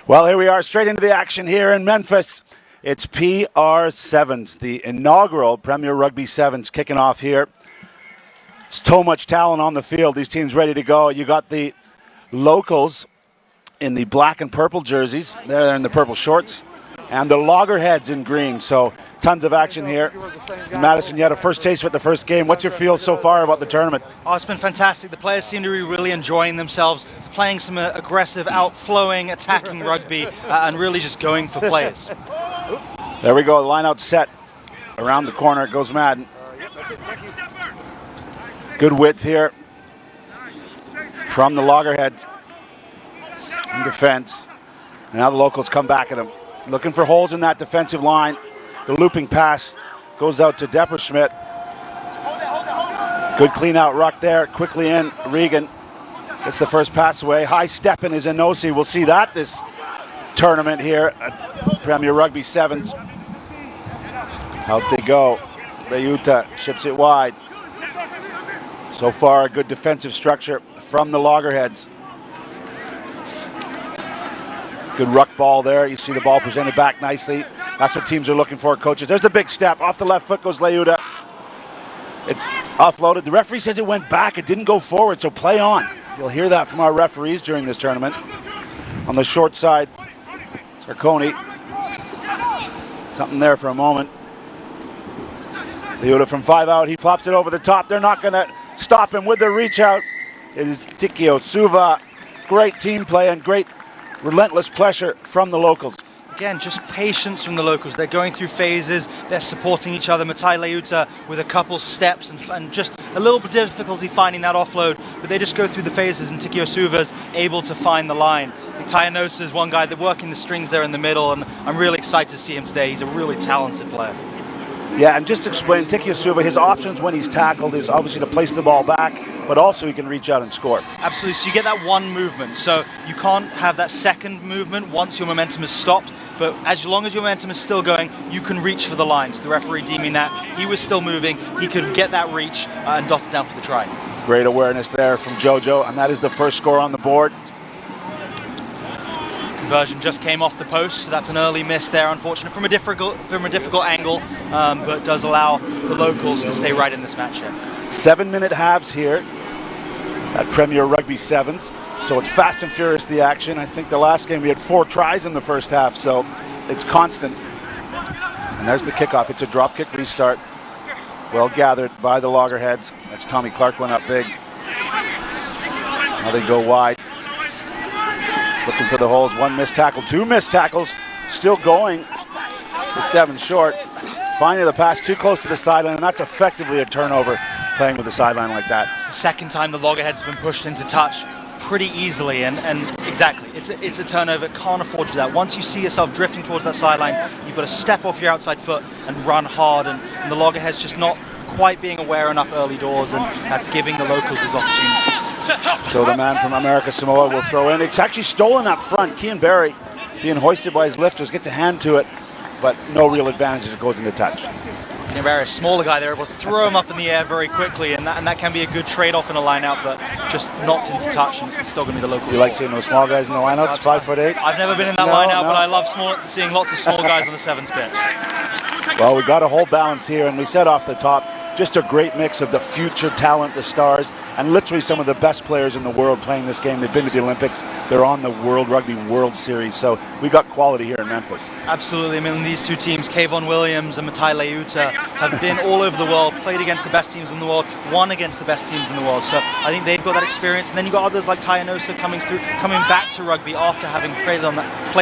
Well, here we are, straight into the action here in Memphis. It's PR7s, the inaugural Premier Rugby Sevens, kicking off here. So much talent on the field. These teams ready to go. You got the locals in the black and purple jerseys. They're in the purple shorts. And the Loggerheads in green. So tons of action here. Madison, you had a first taste of it the first game. What's your feel so far about the tournament? Oh, it's been fantastic. The players seem to be really enjoying themselves, playing some aggressive, outflowing, attacking rugby, and really just going for players. There we go, the line out set. Around the corner it goes Madden. Good width here from the Loggerheads in defense. Now the locals come back at him. Looking for holes in that defensive line. The looping pass goes out to Depperschmidt. Good clean out ruck there. Quickly in. Regan gets the first pass away. High stepping is Inosi. We'll see that this tournament here at Premier Rugby Sevens. Out they go. Leuta ships it wide. So far, a good defensive structure from the Loggerheads. Good ruck ball there. You see the ball presented back nicely. That's what teams are looking for, coaches. There's the big step. Off the left foot goes Leuta. It's offloaded. The referee says it went back. It didn't go forward, so play on. You'll hear that from our referees during this tournament. On the short side, Sarconi. Something there for a moment. Leuta from 5 out. He flops it over the top. They're not going to stop him with the reach out. It is Tikio Suva. Great team play and great relentless pressure from the locals. Again, just patience from the locals. They're going through phases. They're supporting each other. Matai Leuta with a couple steps and just a little bit of difficulty finding that offload. But they just go through the phases, and Tikio Suva's able to find the line. Tayanosa is one guy that's working the strings there in the middle, and I'm really excited to see him today. He's a really talented player. Yeah, and just to explain, Tikio Suva, his options when he's tackled is obviously to place the ball back, but also he can reach out and score. Absolutely, so you get that one movement. So you can't have that second movement once your momentum is stopped, but as long as your momentum is still going, you can reach for the line. So the referee deeming that he was still moving, he could get that reach and dot it down for the try. Great awareness there from Jojo, and that is the first score on the board. Conversion just came off the post, so that's an early miss there, unfortunate from a difficult angle, but does allow the locals to stay right in this match here. 7-minute halves here at Premier Rugby Sevens, so it's fast and furious the action. I think the last game we had 4 tries in the first half, so it's constant. And there's the kickoff. It's a drop kick restart. Well gathered by the Loggerheads. That's Tommy Clark went up big. Now they go wide. Looking for the holes. 1 missed tackle, 2 missed tackles. Still going with Devon Short. Finally the pass too close to the sideline, and that's effectively a turnover playing with the sideline like that. It's the second time the Loggerheads have been pushed into touch pretty easily, and exactly, it's a turnover. Can't afford to do that. Once you see yourself drifting towards that sideline, you've got to step off your outside foot and run hard, and the Loggerheads just not quite being aware enough early doors, and that's giving the locals this opportunity. So the man from America Samoa will throw in. It's actually stolen up front. Kean Barry being hoisted by his lifters, gets a hand to it, but no real advantage as it goes into touch. Kean Barry, a smaller guy, they're able to throw him up in the air very quickly, and that can be a good trade-off in a line-out, but just knocked into touch, and it's still going to be the locals. You like seeing those small guys in the line-outs, 5'8"? I've never been in that line-out, but I love seeing lots of small guys on the sevens pit. Well, we got a whole balance here, and we said off the top, just a great mix of the future talent, the stars, and literally some of the best players in the world playing this game. They've been to the Olympics. They're on the World Rugby World Series. So we got quality here in Memphis. Absolutely. I mean, these two teams, Kevon Williams and Matai Leuta, have been all over the world, played against the best teams in the world, won against the best teams in the world. So I think they've got that experience. And then you've got others like Tayanosa coming back to rugby after having played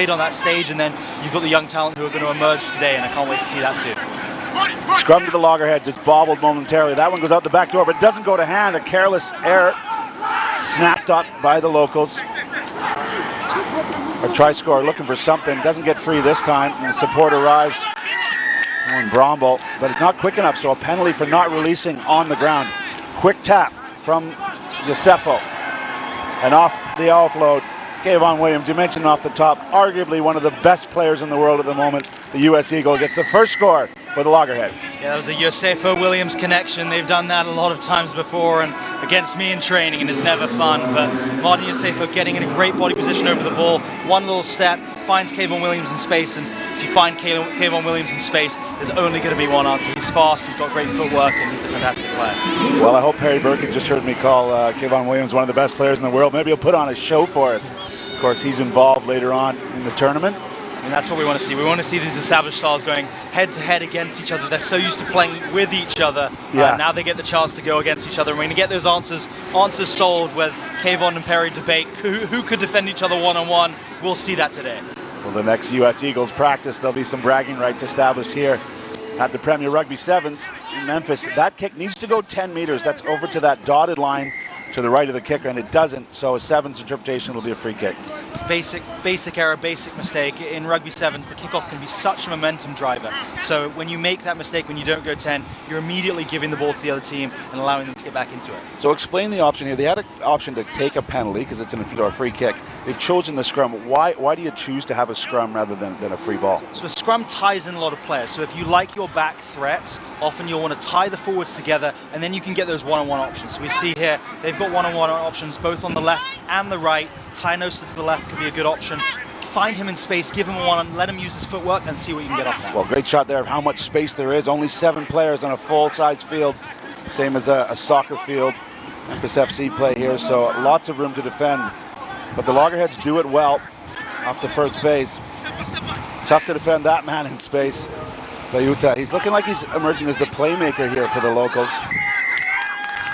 on that stage. And then you've got the young talent who are going to emerge today, and I can't wait to see that too. Scrum to the Loggerheads. It's bobbled momentarily. That one goes out the back door, but it doesn't go to hand. A careless error snapped up by the locals. Our try scorer looking for something. Doesn't get free this time. And support arrives on Bromble, but it's not quick enough, so a penalty for not releasing on the ground. Quick tap from Yosefo. And off the offload, Kevon Williams, you mentioned off the top, arguably one of the best players in the world at the moment. The U.S. Eagle gets the first score for the Loggerheads. Yeah, that was a Yosefo Williams connection. They've done that a lot of times before and against me in training, and it's never fun. But Martin Yosefo getting in a great body position over the ball. One little step, finds Kevon Williams in space, and if you find Kevon Williams in space, there's only going to be one answer. He's fast, he's got great footwork, and he's a fantastic player. Well, I hope Perry Burke just heard me call Kevon Williams one of the best players in the world. Maybe he'll put on a show for us. Of course, he's involved later on in the tournament. And that's what we want to see. We want to see these established stars going head-to-head against each other. They're so used to playing with each other. Now they get the chance to go against each other. And we're going to get those answers solved where Kevon and Perry debate who could defend each other one-on-one. We'll see that today. Well, the next U.S. Eagles practice, there'll be some bragging rights established here at the Premier Rugby Sevens in Memphis. That kick needs to go 10 meters. That's over to that dotted line to the right of the kicker, and it doesn't. So a Sevens interpretation will be a free kick. It's basic error, basic mistake. In Rugby Sevens, the kickoff can be such a momentum driver. So when you make that mistake, when you don't go 10, you're immediately giving the ball to the other team and allowing them to get back into it. So explain the option here. They had an option to take a penalty because it's a free kick. They've chosen the scrum. Why do you choose to have a scrum rather than a free ball? So a scrum ties in a lot of players. So if you like your back threats, often you'll want to tie the forwards together, and then you can get those one-on-one options. So we see here, they've got one-on-one options both on the left and the right. Tie Nosa to the left could be a good option. Find him in space, give him a one, let him use his footwork, and see what you can get off that. Well, great shot there of how much space there is. Only 7 players on a full-size field, same as a soccer field. Memphis FC play here, so lots of room to defend. But the Loggerheads do it well off the first phase. Tough to defend that man in space. Bayuta, he's looking like he's emerging as the playmaker here for the locals.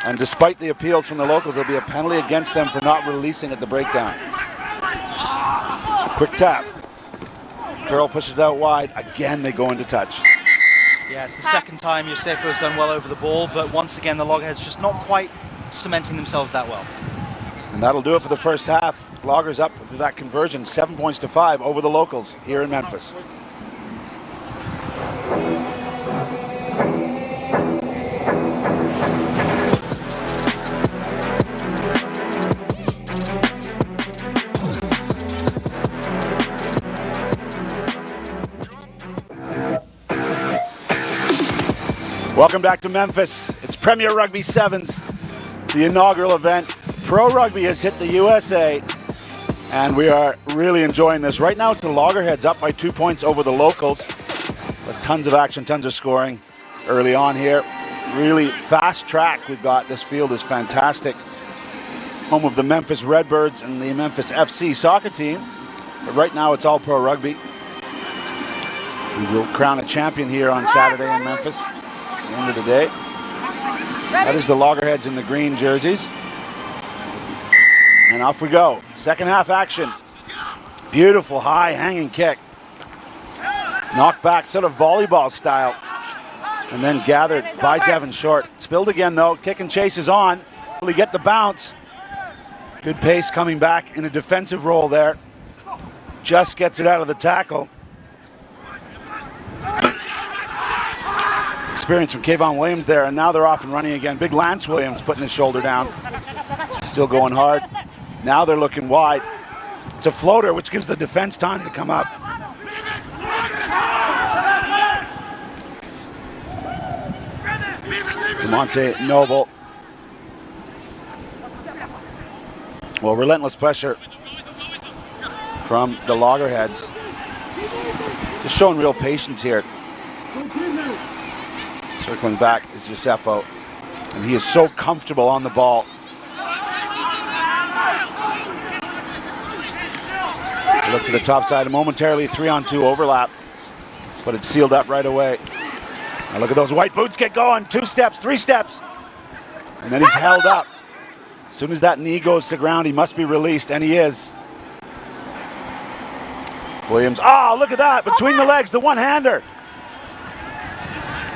And despite the appeals from the locals, there'll be a penalty against them for not releasing at the breakdown. Quick tap. Curl pushes out wide. Again, they go into touch. Yeah, it's the second time Yosefo's done well over the ball, but once again, the Loggerheads just not quite cementing themselves that well. And that'll do it for the first half. Loggers up with that conversion, 7 points to 5 over the locals here in Memphis. Welcome back to Memphis. It's Premier Rugby Sevens, the inaugural event. Pro Rugby has hit the USA, and we are really enjoying this. Right now, it's the Loggerheads up by 2 points over the locals. But tons of action, tons of scoring early on here. Really fast track we've got. This field is fantastic. Home of the Memphis Redbirds and the Memphis FC soccer team. But right now, it's all Pro Rugby. We will crown a champion here on Saturday in Memphis. At the end of the day. That is the Loggerheads in the green jerseys. And off we go. Second half action. Beautiful high hanging kick. Knocked back, sort of volleyball style. And then gathered by Devon Short. Spilled again though. Kick and chase is on. Will he get the bounce? Good pace coming back in a defensive role there. Just gets it out of the tackle. Experience from Kevon Williams there, and now they're off and running again. Big Lance Williams putting his shoulder down. Still going hard. Now they're looking wide. It's a floater, which gives the defense time to come up. Monte Noble. Well, relentless pressure from the Loggerheads. Just showing real patience here. Circling back is Yosefo, and he is so comfortable on the ball. Look to the top side, momentarily 3-on-2 overlap, but it's sealed up right away. Now look at those white boots get going. 2 steps, 3 steps, and then he's held up. As soon as that knee goes to ground, he must be released, and he is. Williams, oh, look at that, between the legs, the one-hander.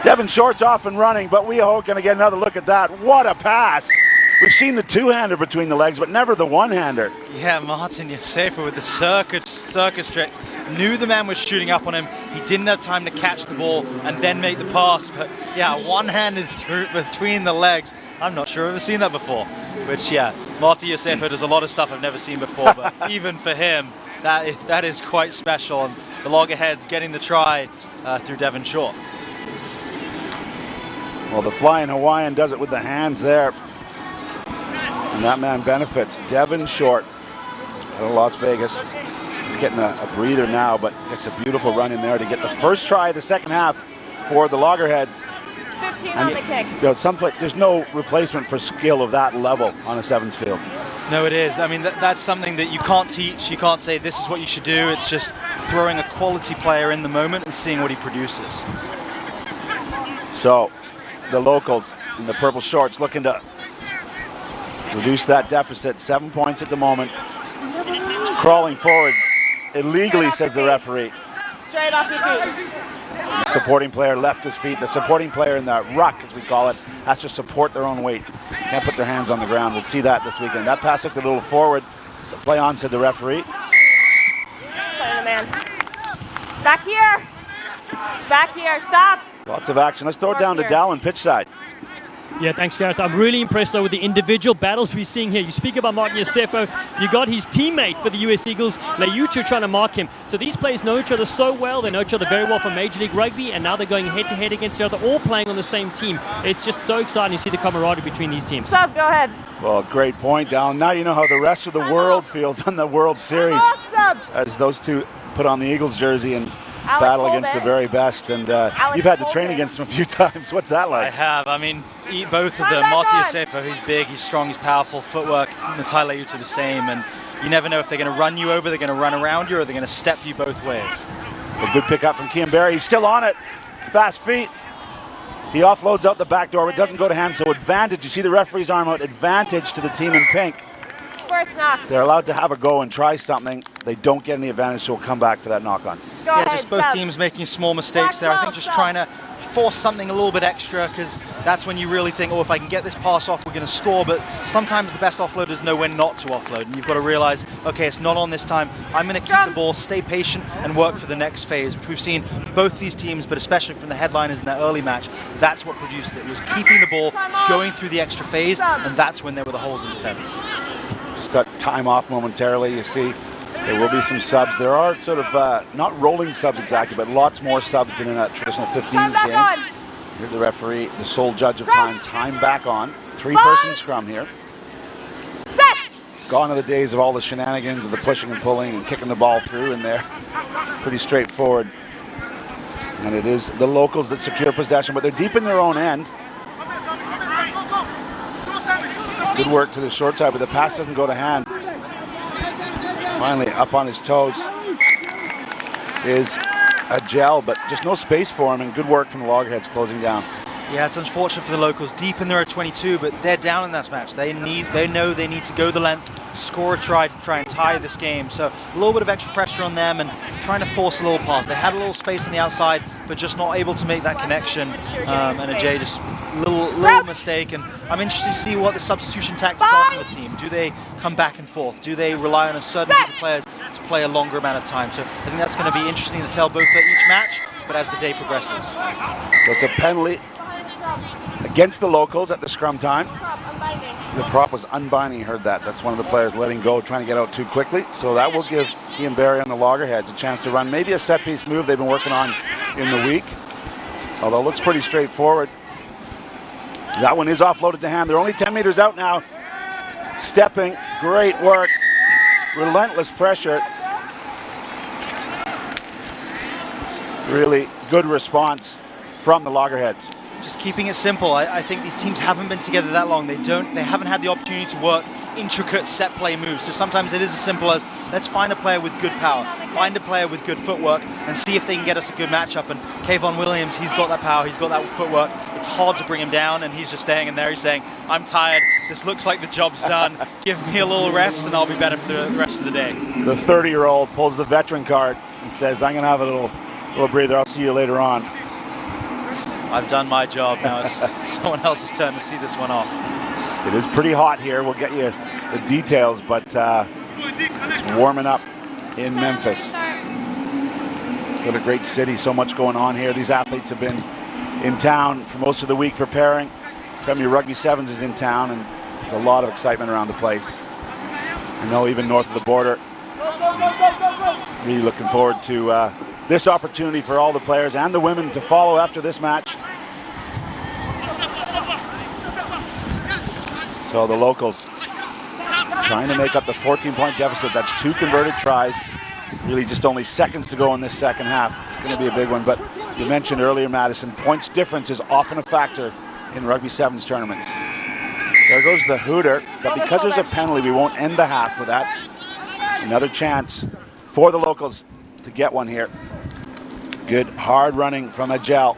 Devon Short's off and running, but we are going to get another look at that. What a pass. We've seen the two-hander between the legs, but never the one-hander. Yeah, Martin Yosefo with the circus tricks. Knew the man was shooting up on him. He didn't have time to catch the ball and then make the pass. But yeah, one-handed through between the legs. I'm not sure I've ever seen that before. Which, yeah, Martin Yosefo does a lot of stuff I've never seen before. But even for him, that is quite special. And the Loggerheads getting the try through Devon Short. Well, the flying Hawaiian does it with the hands there. And that man benefits. Devon Short out of Las Vegas. He's getting a breather now, but it's a beautiful run in there to get the first try of the second half for the Loggerheads. 15 on the kick. There's no replacement for skill of that level on a sevens field. No, it is. I mean, that's something that you can't teach. You can't say this is what you should do. It's just throwing a quality player in the moment and seeing what he produces. So the locals in the purple shorts looking to reduce that deficit. 7 points at the moment. Crawling forward illegally, says the referee. Straight off your feet. The supporting player left his feet. The supporting player in the ruck, as we call it, has to support their own weight. Can't put their hands on the ground. We'll see that this weekend. That pass looked a little forward. But play on, said the referee. Play the man. Back here. Back here. Stop. Lots of action. Let's throw it down to Dallin, pitch side. Yeah, thanks, Gareth. I'm really impressed, though, with the individual battles we're seeing here. You speak about Martin Yosefo. You got his teammate for the US Eagles, Leucha, trying to mark him. So these players know each other so well. They know each other very well from Major League Rugby, and now they're going head-to-head against each other, all playing on the same team. It's just so exciting to see the camaraderie between these teams. Stop. Go ahead. Well, great point, Dallin. Now you know how the rest of the world feels on the World Series as those two put on the Eagles jersey and battle against the very best, and you've had to train against them a few times. What's that like? I have. I mean, both of them. Marty Yosefo, he's big, he's strong, he's powerful, footwork. Matai Leuta the same, and you never know if they're going to run you over, they're going to run around you, or they're going to step you both ways. A good pick up from Kian Barry. He's still on it. Fast feet. He offloads out the back door, but doesn't go to hand, so advantage. You see the referee's arm out. Advantage to the team in pink. First knock. They're allowed to have a go and try something. They don't get any advantage, so we'll come back for that knock-on. Yeah, just both teams making small mistakes there. I think just trying to force something a little bit extra, because that's when you really think, oh, if I can get this pass off, we're going to score. But sometimes the best offloaders know when not to offload, and you've got to realize, okay, it's not on this time. I'm going to keep the ball, stay patient, and work for the next phase, which we've seen from both these teams, but especially from the headliners in that early match. That's what produced it. It was keeping the ball, going through the extra phase, and that's when there were the holes in the fence. Just got time off momentarily, you see. There will be some subs. There are sort of, not rolling subs exactly, but lots more subs than in a traditional 15s game. Here's the referee, the sole judge of time back on. Three-person scrum here. Gone are the days of all the shenanigans of the pushing and pulling and kicking the ball through in there. Pretty straightforward. And it is the locals that secure possession, but they're deep in their own end. Good work to the short side, but the pass doesn't go to hand. Finally, up on his toes is a gel, but just no space for him, and good work from the Loggerheads closing down. Yeah, it's unfortunate for the locals, deep in their 22, but they're down in that match. They know they need to go the length, score a try to try and tie this game. So a little bit of extra pressure on them and trying to force a little pass. They had a little space on the outside, but just not able to make that connection. And Ajay just little mistake. And I'm interested to see what the substitution tactics are for the team. Do they come back and forth? Do they rely on a certain group of players to play a longer amount of time? So I think that's going to be interesting to tell both at each match, but as the day progresses. So it's a penalty against the locals at the scrum time. The prop was unbinding, heard that. That's one of the players letting go, trying to get out too quickly. So that will give Kian Barry on the Loggerheads a chance to run maybe a set-piece move they've been working on in the week. Although it looks pretty straightforward. That one is offloaded to hand. They're only 10 meters out now. Stepping, great work. Relentless pressure. Really good response from the Loggerheads. Just keeping it simple. I think these teams haven't been together that long. They haven't had the opportunity to work intricate set play moves. So sometimes it is as simple as, let's find a player with good power, find a player with good footwork, and see if they can get us a good matchup. And Kevon Williams, he's got that power, he's got that footwork. It's hard to bring him down, and he's just staying in there. He's saying, I'm tired. This looks like the job's done. Give me a little rest, and I'll be better for the rest of the day. The 30-year-old pulls the veteran card and says, I'm going to have a little breather. I'll see you later on. I've done my job. Now it's someone else's turn to see this one off. It is pretty hot here. We'll get you the details, but it's warming up in Memphis. What a great city. So much going on here. These athletes have been in town for most of the week preparing. Premier Rugby Sevens is in town, and there's a lot of excitement around the place. I know even north of the border. Really looking forward to this opportunity for all the players and the women to follow after this match. So the locals trying to make up the 14-point deficit. That's 2 converted tries. Really just only seconds to go in this second half. It's going to be a big one, but you mentioned earlier, Madison, points difference is often a factor in rugby sevens tournaments. There goes the hooter, but because there's a penalty, we won't end the half with that. Another chance for the locals to get one here. Good hard running from Agel.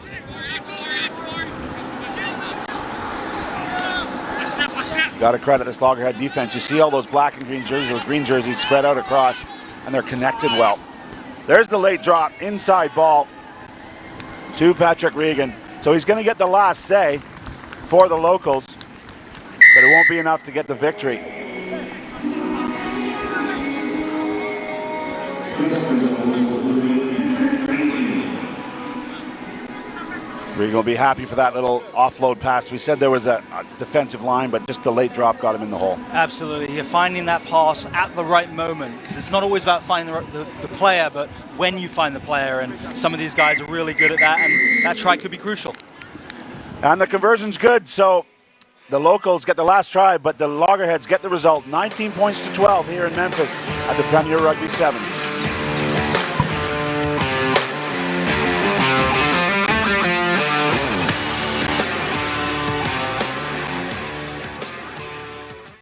Got to credit this Loggerhead defense. You see all those black and green jerseys, those green jerseys spread out across, and they're connected well. There's the late drop, inside ball to Patrick Regan. So he's going to get the last say for the locals, but it won't be enough to get the victory. Regan will be happy for that little offload pass. We said there was a defensive line, but just the late drop got him in the hole. Absolutely. You're finding that pass at the right moment, because it's not always about finding the player, but when you find the player, and some of these guys are really good at that, and that try could be crucial. And the conversion's good, so the locals get the last try, but the Loggerheads get the result. 19 points to 12 here in Memphis at the Premier Rugby Sevens.